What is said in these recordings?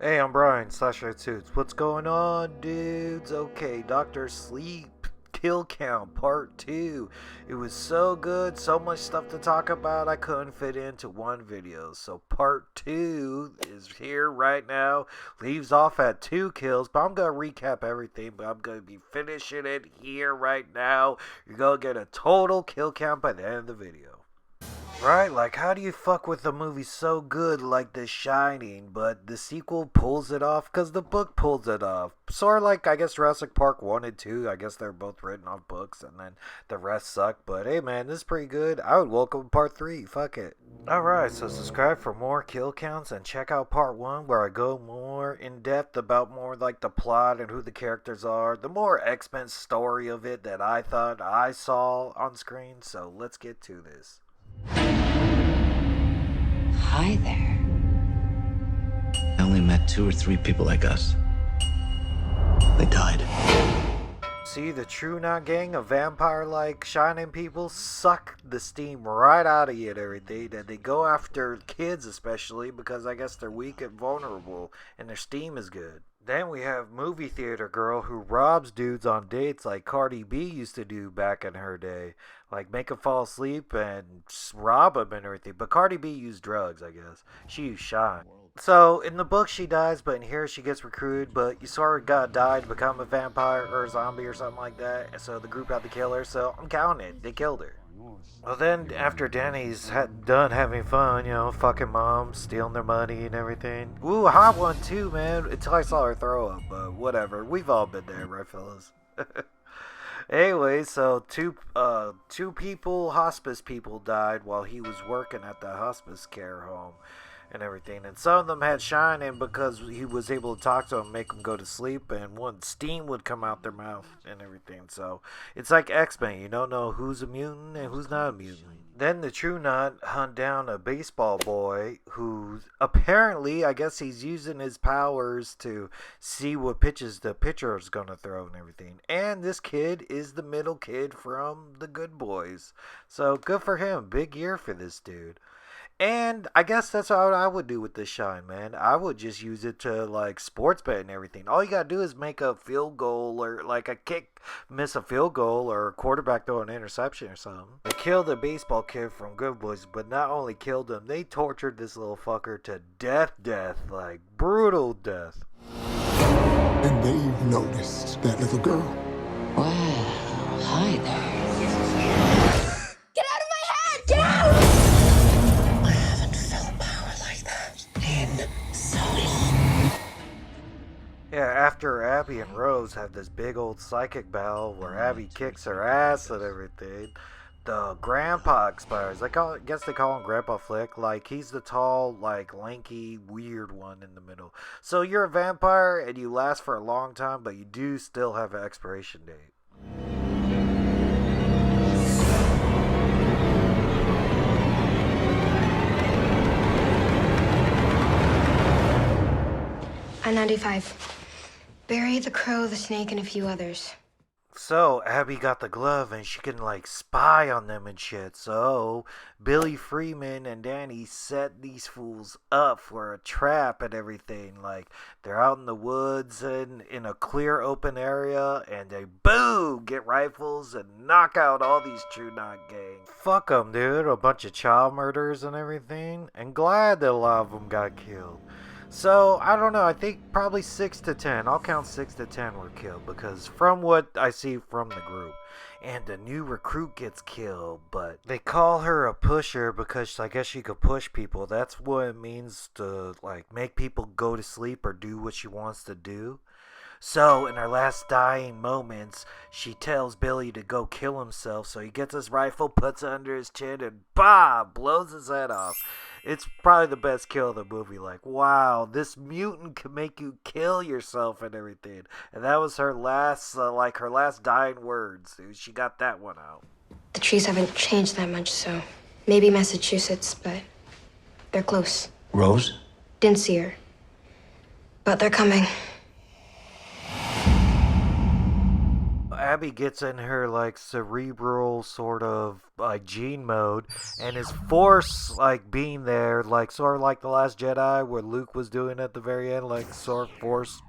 Hey, I'm Brian, /Suits. What's going on, dudes? Okay, Dr. Sleep Kill Count Part 2. It was so good, so much stuff to talk about, I couldn't fit into one video. So Part 2 is here right now. Leaves off at 2 kills, but I'm going to recap everything, but I'm going to be finishing it here right now. You're going to get a total kill count by the end of the video. Right, like how do you fuck with a movie so good like The Shining, but the sequel pulls it off because the book pulls it off? Sort of like, I guess, Jurassic Park 1 and 2, I guess they're both written off books and then the rest suck, but hey man, this is pretty good. I would welcome Part 3, fuck it. Alright, so subscribe for more kill counts and check out Part 1 where I go more in depth about more like the plot and who the characters are, the more X-Men story of it that I thought I saw on screen, so let's get to this. Hi there. I only met 2 or 3 people like us. They died. See, the True Knot gang of vampire-like shining people suck the steam right out of you and everything, and they go after kids especially because I guess they're weak and vulnerable, and their steam is good. Then we have movie theater girl who robs dudes on dates like Cardi B used to do back in her day. Like make them fall asleep and rob them and everything. But Cardi B used drugs, I guess. She used shine. So in the book she dies, but in here she gets recruited. But you saw her got died to become a vampire or a zombie or something like that. And so the group had to kill her. So I'm counting it. They killed her. Well, then, after Danny's done having fun, you know, fucking moms, stealing their money and everything. Ooh, a hot one too, man, until I saw her throw up, but whatever. We've all been there, right, fellas? Anyway, so two hospice people died while he was working at the hospice care home and everything. And some of them had shine in because he was able to talk to them, make them go to sleep, and one steam would come out their mouth and everything. So it's like X-Men. You don't know who's a mutant and who's not a mutant. Then the True Knot hunt down a baseball boy who apparently, I guess he's using his powers to see what pitches the pitcher is going to throw and everything. And this kid is the middle kid from the Good Boys. So good for him. Big year for this dude. And I guess that's what I would do with this shine, man. I would just use it to, like, sports bet and everything. All you gotta do is make a field goal or, like, a kick, miss a field goal, or a quarterback throw an interception or something. They killed the baseball kid from Good Boys, but not only killed him, they tortured this little fucker to death, like, brutal death. And they've noticed that little girl. Well, hi there. Get out of my head! Get out! I haven't felt power like that in so long. Yeah, after Abby and Rose have this big old psychic battle where Abby kicks her ass and everything, the grandpa expires. I guess they call him Grandpa Flick. Like, he's the tall, like, lanky, weird one in the middle. So you're a vampire and you last for a long time, but you do still have an expiration date. I-95. Barry, the Crow, the Snake, and a few others. So, Abby got the glove and she can, like, spy on them and shit. So, Billy Freeman and Danny set these fools up for a trap and everything. Like, they're out in the woods and in a clear open area, and they, boom, get rifles and knock out all these True Knot gang. Fuck them, dude. A bunch of child murders and everything. And glad that a lot of them got killed. So, I don't know, I think probably 6 to 10. I'll count 6 to 10 were killed because from what I see from the group. And the new recruit gets killed, but they call her a pusher because I guess she could push people. That's what it means to, like, make people go to sleep or do what she wants to do. So, in her last dying moments, she tells Billy to go kill himself. So he gets his rifle, puts it under his chin, and bah! Blows his head off. It's probably the best kill of the movie. Like, wow, this mutant can make you kill yourself and everything. And that was her last, her last dying words. She got that one out. The trees haven't changed that much, so maybe Massachusetts, but they're close. Rose? Didn't see her. But they're coming. Abby gets in her like cerebral sort of like gene mode, and his force like being there, like sort of like the Last Jedi, where Luke was doing at the very end, like sort of force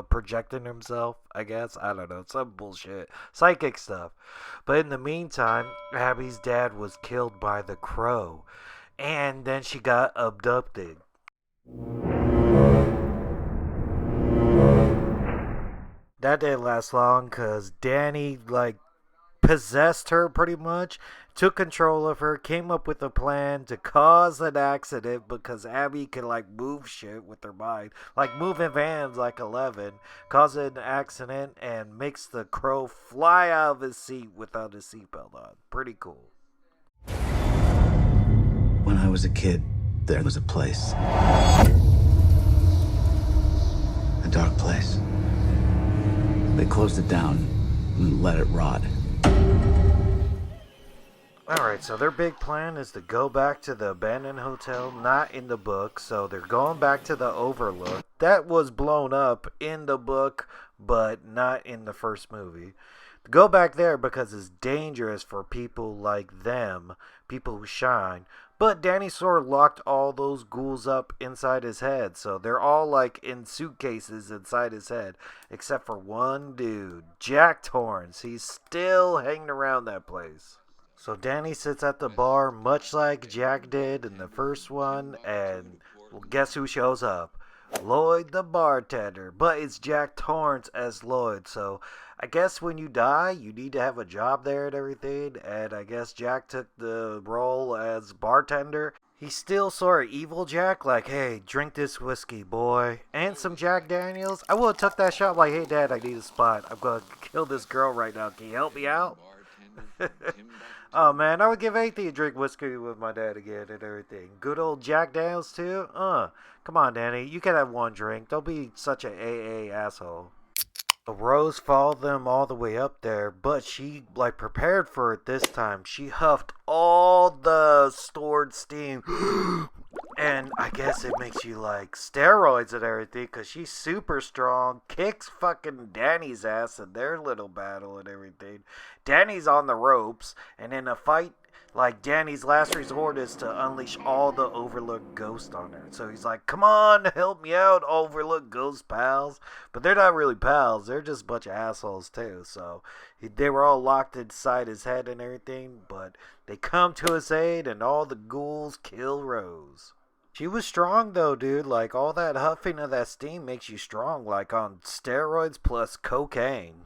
projecting himself. I guess I don't know, some bullshit, psychic stuff. But in the meantime, Abby's dad was killed by the Crow, and then she got abducted. That didn't last long because Danny, like, possessed her pretty much, took control of her, came up with a plan to cause an accident because Abby can, like, move shit with her mind. Like, moving vans like 11, cause an accident, and makes the Crow fly out of his seat without his seatbelt on. Pretty cool. When I was a kid, there was a place. A dark place. They closed it down and let it rot. Alright, so their big plan is to go back to the abandoned hotel, not in the book, so they're going back to the Overlook. That was blown up in the book, but not in the first movie. Go back there because it's dangerous for people like them, people who shine. But Danny sort of locked all those ghouls up inside his head, so they're all like in suitcases inside his head, except for one dude, Jack Torrance. He's still hanging around that place. So Danny sits at the bar, much like Jack did in the first one, and well, guess who shows up? Lloyd the bartender, but it's Jack Torrance as Lloyd, so I guess when you die, you need to have a job there and everything, and I guess Jack took the role as bartender. He's still sort of evil Jack, like, hey, drink this whiskey, boy, and some Jack Daniels. I would have took that shot like, hey, Dad, I need a spot. I'm going to kill this girl right now. Can you help me out? Oh, man, I would give anything to drink whiskey with my dad again and everything. Good old Jack Daniels, too? Come on, Danny. You can have one drink. Don't be such an AA asshole. Rose followed them all the way up there, but she, like, prepared for it this time. She huffed all the stored steam. And I guess it makes you like steroids and everything, because she's super strong, kicks fucking Danny's ass in their little battle and everything. Danny's on the ropes, and in a fight, like, Danny's last resort is to unleash all the Overlook ghosts on her. So he's like, come on, help me out, Overlook ghost pals. But they're not really pals, they're just a bunch of assholes too. So they were all locked inside his head and everything, but they come to his aid, and all the ghouls kill Rose. She was strong though, dude. Like, all that huffing of that steam makes you strong, like on steroids plus cocaine.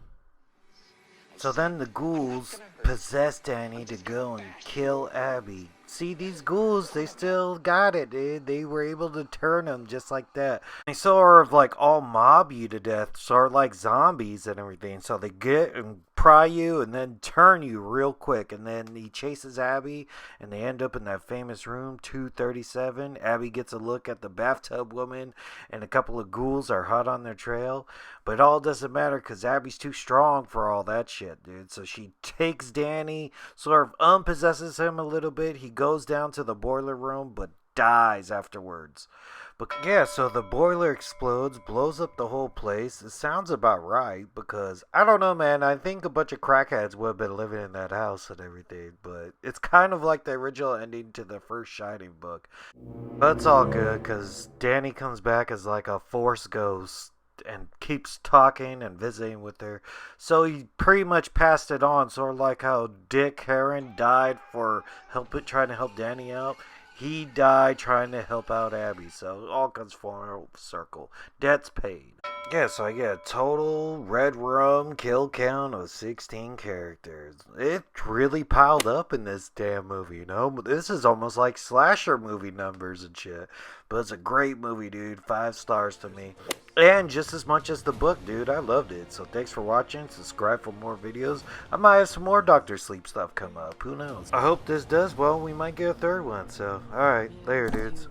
So then the ghouls possess Danny to go and kill Abby. See, these ghouls, they still got it, dude. They were able to turn them just like that. They sort of like all mob you to death, sort of like zombies and everything. So they get and pry you and then turn you real quick. And then he chases Abby and they end up in that famous room 237. Abby gets a look at the bathtub woman and a couple of ghouls are hot on their trail. But it all doesn't matter because Abby's too strong for all that shit, dude. So she takes Danny, sort of unpossesses him a little bit. He goes down to the boiler room but dies afterwards. But yeah, so the boiler explodes, blows up the whole place. It sounds about right because, I don't know, man, I think a bunch of crackheads would have been living in that house and everything. But it's kind of like the original ending to the first Shining book. But it's all good because Danny comes back as like a force ghost and keeps talking and visiting with her. So he pretty much passed it on, sort of like how Dick Heron died for trying to help Danny out. He died trying to help out Abby, so it all comes full circle. Debt's paid. Yeah, so I get a total red rum kill count of 16 characters. It really piled up in this damn movie, you know? This is almost like slasher movie numbers and shit. But it's a great movie, dude. 5 stars to me. And just as much as the book, dude. I loved it. So thanks for watching. Subscribe for more videos. I might have some more Dr. Sleep stuff come up. Who knows? I hope this does well. We might get a third one. So, alright. Later, dudes.